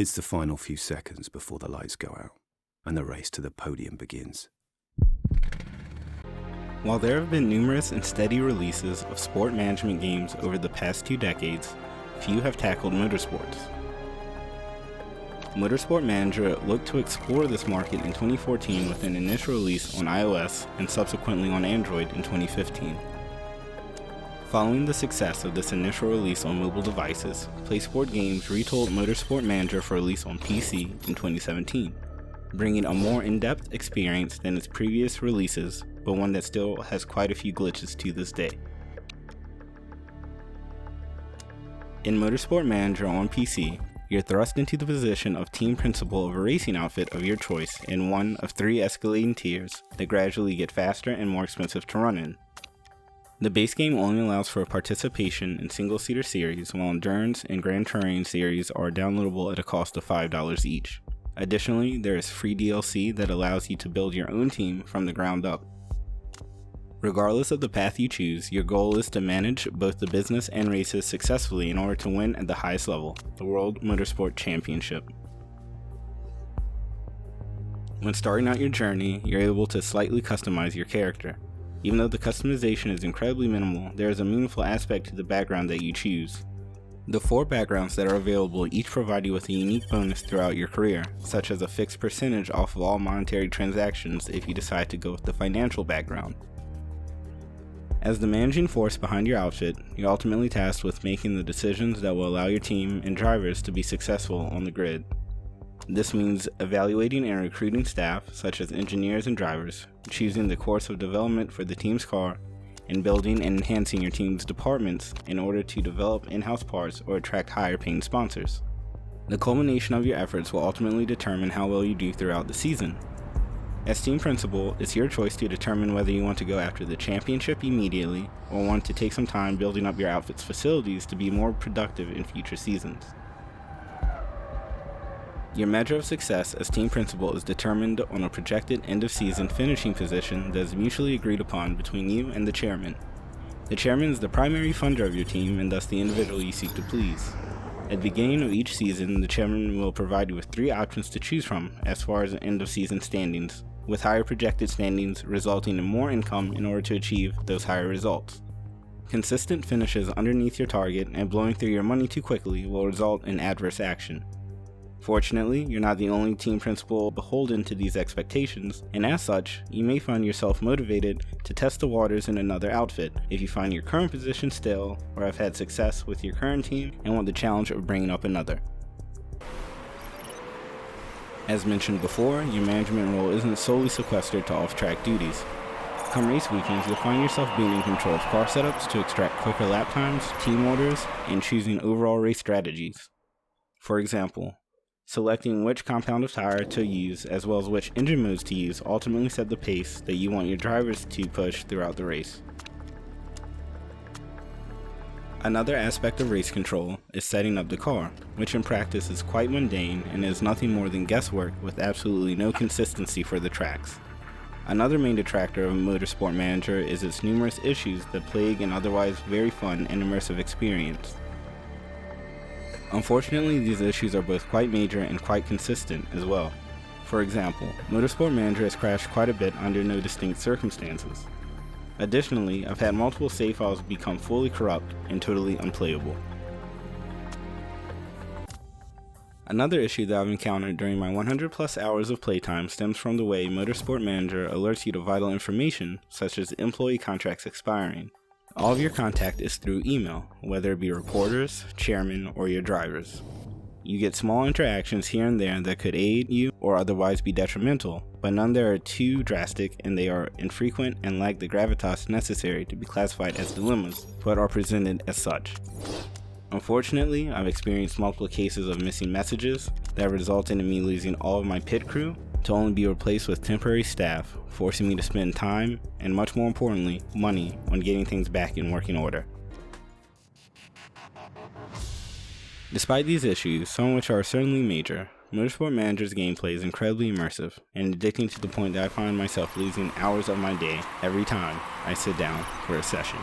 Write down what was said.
It's the final few seconds before the lights go out, and the race to the podium begins. While there have been numerous and steady releases of sport management games over the past 2 decades, few have tackled motorsports. Motorsport Manager looked to explore this market in 2014 with an initial release on iOS and subsequently on Android in 2015. Following the success of this initial release on mobile devices, PlaySport Games retooled Motorsport Manager for release on PC in 2017, bringing a more in-depth experience than its previous releases, but one that still has quite a few glitches to this day. In Motorsport Manager on PC, you're thrust into the position of team principal of a racing outfit of your choice in one of 3 escalating tiers that gradually get faster and more expensive to run in. The base game only allows for participation in single-seater series, while Endurance and Grand Touring series are downloadable at a cost of $5 each. Additionally, there is free DLC that allows you to build your own team from the ground up. Regardless of the path you choose, your goal is to manage both the business and races successfully in order to win at the highest level, the World Motorsport Championship. When starting out your journey, you're able to slightly customize your character. Even though the customization is incredibly minimal, there is a meaningful aspect to the background that you choose. The 4 backgrounds that are available each provide you with a unique bonus throughout your career, such as a fixed percentage off of all monetary transactions if you decide to go with the financial background. As the managing force behind your outfit, you're ultimately tasked with making the decisions that will allow your team and drivers to be successful on the grid. This means evaluating and recruiting staff, such as engineers and drivers, choosing the course of development for the team's car, and building and enhancing your team's departments in order to develop in-house parts or attract higher-paying sponsors. The culmination of your efforts will ultimately determine how well you do throughout the season. As team principal, it's your choice to determine whether you want to go after the championship immediately or want to take some time building up your outfit's facilities to be more productive in future seasons. Your measure of success as team principal is determined on a projected end-of-season finishing position that is mutually agreed upon between you and the chairman. The chairman is the primary funder of your team and thus the individual you seek to please. At the beginning of each season, the chairman will provide you with 3 options to choose from as far as end-of-season standings, with higher projected standings resulting in more income in order to achieve those higher results. Consistent finishes underneath your target and blowing through your money too quickly will result in adverse action. Fortunately, you're not the only team principal beholden to these expectations, and as such, you may find yourself motivated to test the waters in another outfit if you find your current position stale or have had success with your current team and want the challenge of bringing up another. As mentioned before, your management role isn't solely sequestered to off-track duties. Come race weekends, you'll find yourself being in control of car setups to extract quicker lap times, team orders, and choosing overall race strategies. For example, selecting which compound of tire to use as well as which engine modes to use ultimately set the pace that you want your drivers to push throughout the race. Another aspect of race control is setting up the car, which in practice is quite mundane and is nothing more than guesswork with absolutely no consistency for the tracks. Another main detractor of Motorsport Manager is its numerous issues that plague an otherwise very fun and immersive experience. Unfortunately, these issues are both quite major and quite consistent as well. For example, Motorsport Manager has crashed quite a bit under no distinct circumstances. Additionally, I've had multiple save files become fully corrupt and totally unplayable. Another issue that I've encountered during my 100+ hours of playtime stems from the way Motorsport Manager alerts you to vital information, such as employee contracts expiring. All of your contact is through email, whether it be reporters, chairmen, or your drivers. You get small interactions here and there that could aid you or otherwise be detrimental, but none that are too drastic, and they are infrequent and lack the gravitas necessary to be classified as dilemmas, but are presented as such. Unfortunately, I've experienced multiple cases of missing messages that resulted in me losing all of my pit crew to only be replaced with temporary staff, forcing me to spend time, and much more importantly, money, on getting things back in working order. Despite these issues, some of which are certainly major, Motorsport Manager's gameplay is incredibly immersive and addicting to the point that I find myself losing hours of my day every time I sit down for a session.